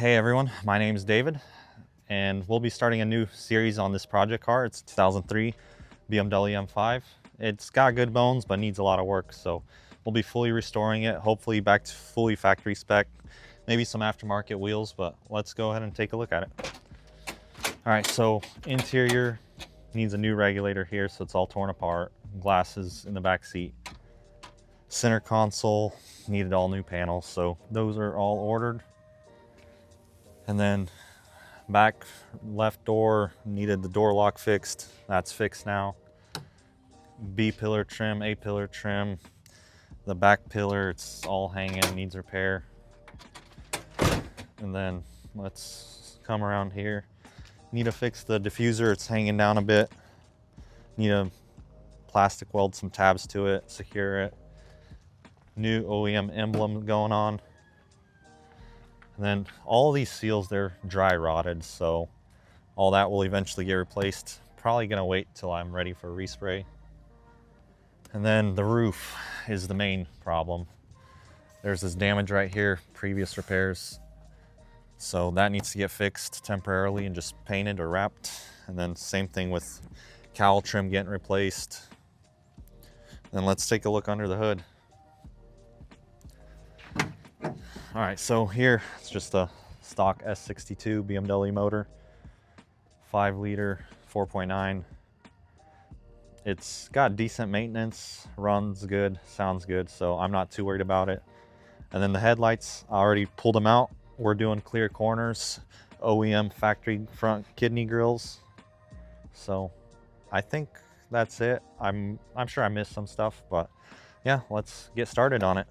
Hey everyone, my name is David, and we'll be starting a new series on this project car. It's 2003 BMW M5. It's got good bones, but needs a lot of work, so we'll be fully restoring it, hopefully back to fully factory spec, maybe some aftermarket wheels, but let's go ahead and take a look at it. All right, so interior needs a new regulator here, so it's all torn apart. Glasses in the back seat. Center console needed all new panels, so those are all ordered. And then back left door needed the door lock fixed. That's fixed now. B pillar trim, A pillar trim. The back pillar, it's all hanging, needs repair. And then let's come around here. Need to fix the diffuser, it's hanging down a bit. Need to plastic weld some tabs to it, secure it. New OEM emblem going on. And then all these seals, they're dry rotted, so all that will eventually get replaced. Probably gonna wait till I'm ready for respray. And then the roof is the main problem. There's this damage right here, previous repairs. So that needs to get fixed temporarily and just painted or wrapped. And then same thing with cowl trim getting replaced. Then let's take a look under the hood. All right, so here it's just a stock S62 BMW motor, 5 liter, 4.9. It's got decent maintenance, runs good, sounds good, so I'm not too worried about it. And then the headlights, I already pulled them out. We're doing clear corners, OEM factory front kidney grills. So I think that's it. I'm sure I missed some stuff, but yeah, let's get started on it.